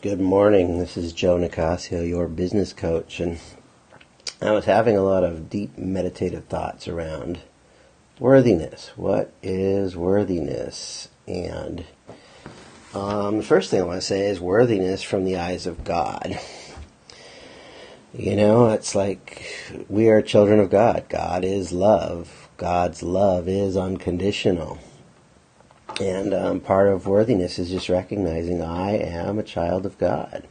Good morning. This is Joe Nicasio, your business coach, and I was having a lot of deep meditative thoughts around worthiness. What is worthiness? And the first thing I want to say is worthiness from the eyes of God. You know, it's like we are children of God. God is love. God's love is unconditional. And part of worthiness is just recognizing I am a child of God.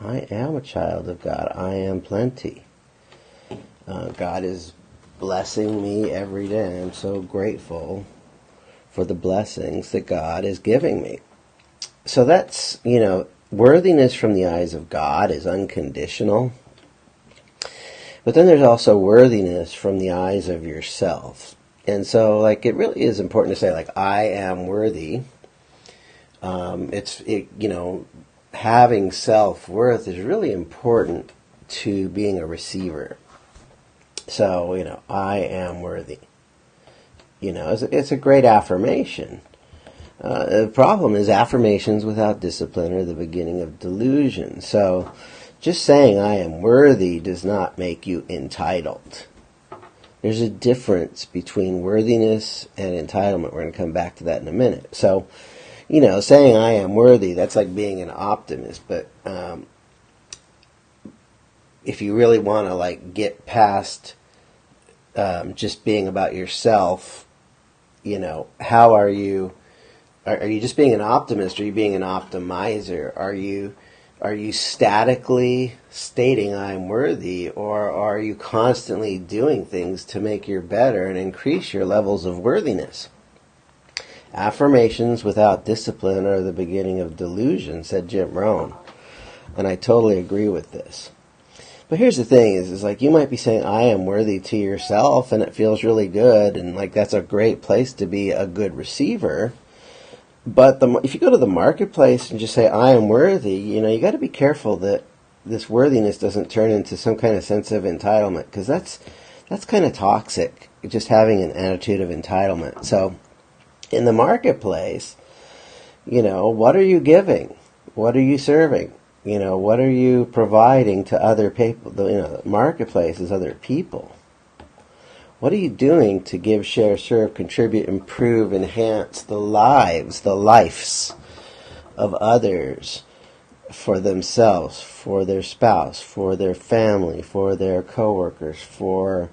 I am a child of God. I am plenty. God is blessing me every day. I'm so grateful for the blessings that God is giving me. So that's, worthiness from the eyes of God is unconditional. But then there's also worthiness from the eyes of yourself. And so, it really is important to say, I am worthy. Having self-worth is really important to being a receiver. So, I am worthy. It's a great affirmation. The problem is affirmations without discipline are the beginning of delusion. So, just saying I am worthy does not make you entitled. There's a difference between worthiness and entitlement. We're going to come back to that in a minute. So, saying I am worthy, that's like being an optimist. But if you really want to get past just being about yourself, how are you? Are you just being an optimist? Or are you being an optimizer? Are you statically stating I'm worthy, or are you constantly doing things to make you better and increase your levels of worthiness? Affirmations without discipline are the beginning of delusion, said Jim Rohn. And I totally agree with this. But here's the thing is you might be saying I am worthy to yourself, and it feels really good, and that's a great place to be a good receiver. But if you go to the marketplace and just say, I am worthy, you got to be careful that this worthiness doesn't turn into some kind of sense of entitlement, because that's kind of toxic, just having an attitude of entitlement. So in the marketplace, what are you giving? What are you serving? What are you providing to other people? The marketplace is other people. What are you doing to give, share, serve, contribute, improve, enhance the lives of others for themselves, for their spouse, for their family, for their coworkers, for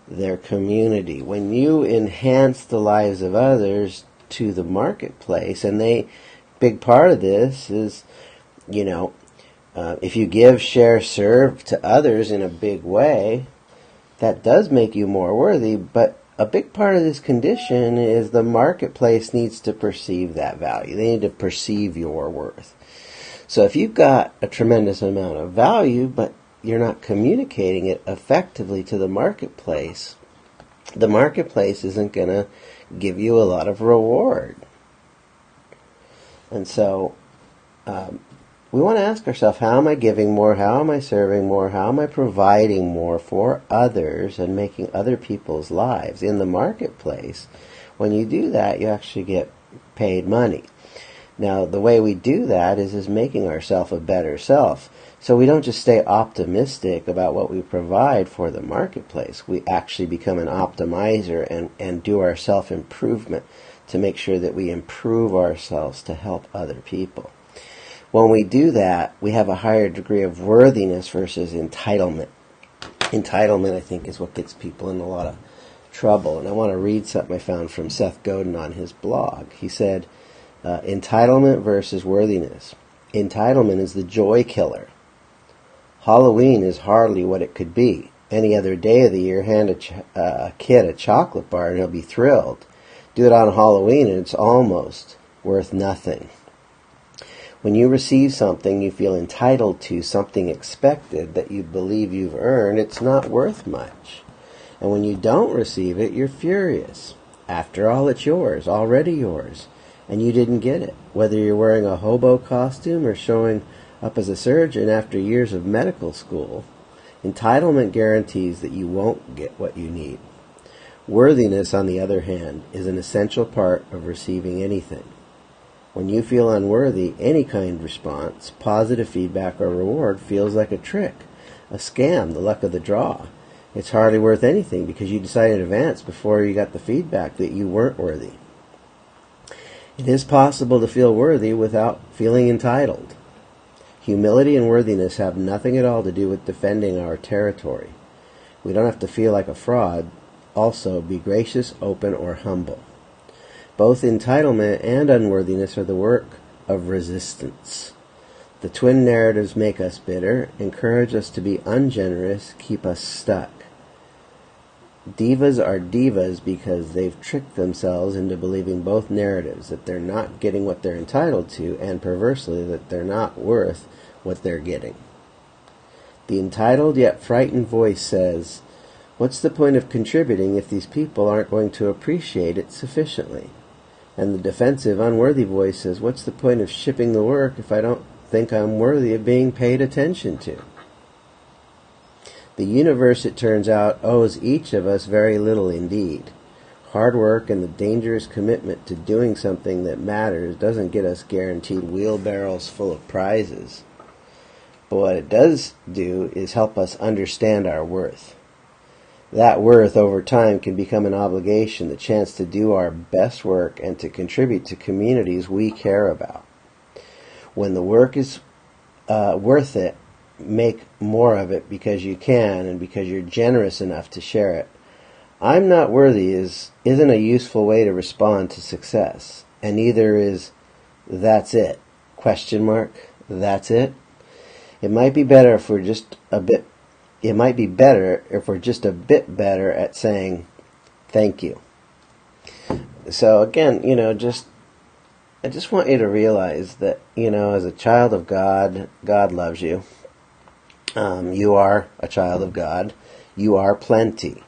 their community? When you enhance the lives of others to the marketplace, and big part of this is, if you give, share, serve to others in a big way, that does make you more worthy, but a big part of this condition is the marketplace needs to perceive that value. They need to perceive your worth. So if you've got a tremendous amount of value, but you're not communicating it effectively to the marketplace isn't going to give you a lot of reward. And so we want to ask ourselves, how am I giving more? How am I serving more? How am I providing more for others and making other people's lives in the marketplace? When you do that, you actually get paid money. Now, the way we do that is making ourselves a better self. So we don't just stay optimistic about what we provide for the marketplace. We actually become an optimizer and do our self-improvement to make sure that we improve ourselves to help other people. When we do that, we have a higher degree of worthiness versus entitlement. Entitlement, I think, is what gets people in a lot of trouble. And I want to read something I found from Seth Godin on his blog. He said, entitlement versus worthiness. Entitlement is the joy killer. Halloween is hardly what it could be. Any other day of the year, hand a kid a chocolate bar and he'll be thrilled. Do it on Halloween and it's almost worth nothing. When you receive something you feel entitled to, something expected that you believe you've earned, it's not worth much. And when you don't receive it, you're furious. After all, it's yours, already yours, and you didn't get it. Whether you're wearing a hobo costume or showing up as a surgeon after years of medical school, entitlement guarantees that you won't get what you need. Worthiness, on the other hand, is an essential part of receiving anything. When you feel unworthy, any kind of response, positive feedback or reward, feels like a trick, a scam, the luck of the draw. It's hardly worth anything because you decided in advance before you got the feedback that you weren't worthy. It is possible to feel worthy without feeling entitled. Humility and worthiness have nothing at all to do with defending our territory. We don't have to feel like a fraud. Also, be gracious, open, or humble. Both entitlement and unworthiness are the work of resistance. The twin narratives make us bitter, encourage us to be ungenerous, keep us stuck. Divas are divas because they've tricked themselves into believing both narratives, that they're not getting what they're entitled to, and perversely, that they're not worth what they're getting. The entitled yet frightened voice says, "What's the point of contributing if these people aren't going to appreciate it sufficiently?" And the defensive, unworthy voice says, "What's the point of shipping the work if I don't think I'm worthy of being paid attention to?" The universe, it turns out, owes each of us very little indeed. Hard work and the dangerous commitment to doing something that matters doesn't get us guaranteed wheelbarrows full of prizes. But what it does do is help us understand our worth. That worth over time can become an obligation, the chance to do our best work and to contribute to communities we care about. When the work is worth it, make more of it because you can and because you're generous enough to share it. "I'm not worthy" isn't a useful way to respond to success, and neither is "that's it?" That's it? It might be better if we're just a bit better at saying thank you. So again, I just want you to realize that, as a child of God, God loves you. You are a child of God. You are plenty.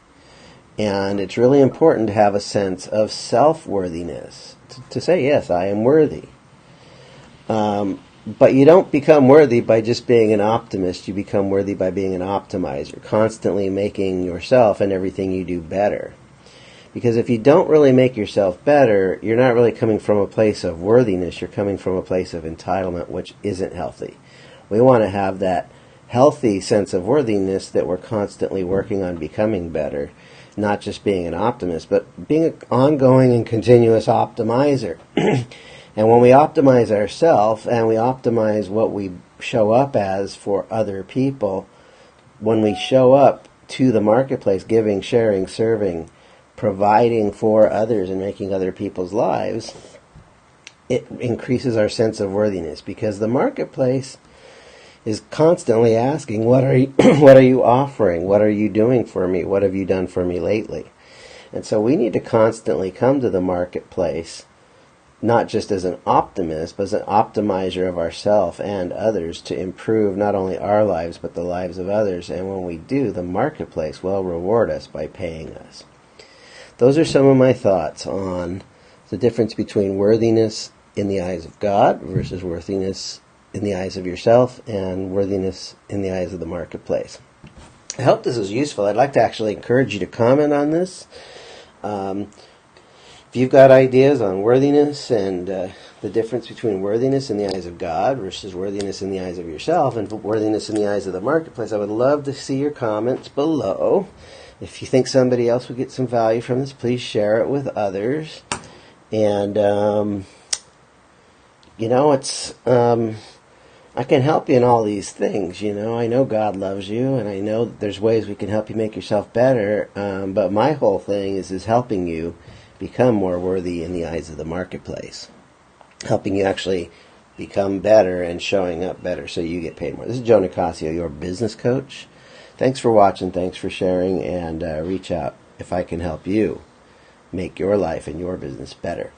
And it's really important to have a sense of self-worthiness, to say, yes, I am worthy. But you don't become worthy by just being an optimist. You become worthy by being an optimizer, constantly making yourself and everything you do better. Because if you don't really make yourself better, you're not really coming from a place of worthiness. You're coming from a place of entitlement, which isn't healthy. We want to have that healthy sense of worthiness that we're constantly working on becoming better, not just being an optimist, but being an ongoing and continuous optimizer. And when we optimize ourselves and we optimize what we show up as for other people, when we show up to the marketplace, giving, sharing, serving, providing for others and making other people's lives, it increases our sense of worthiness, because the marketplace is constantly asking, what are you offering? What are you doing for me? What have you done for me lately? And so we need to constantly come to the marketplace, not just as an optimist, but as an optimizer of ourselves and others, to improve not only our lives, but the lives of others. And when we do, the marketplace will reward us by paying us. Those are some of my thoughts on the difference between worthiness in the eyes of God versus worthiness in the eyes of yourself, and worthiness in the eyes of the marketplace. I hope this is useful. I'd like to actually encourage you to comment on this. If you've got ideas on worthiness and the difference between worthiness in the eyes of God versus worthiness in the eyes of yourself and worthiness in the eyes of the marketplace, I would love to see your comments below. If you think somebody else would get some value from this, please share it with others. And, I can help you in all these things. I know God loves you, and I know that there's ways we can help you make yourself better. But my whole thing is helping you become more worthy in the eyes of the marketplace, helping you actually become better and showing up better so you get paid more. This is Joe Nicasio, your business coach. Thanks for watching. Thanks for sharing, and reach out if I can help you make your life and your business better.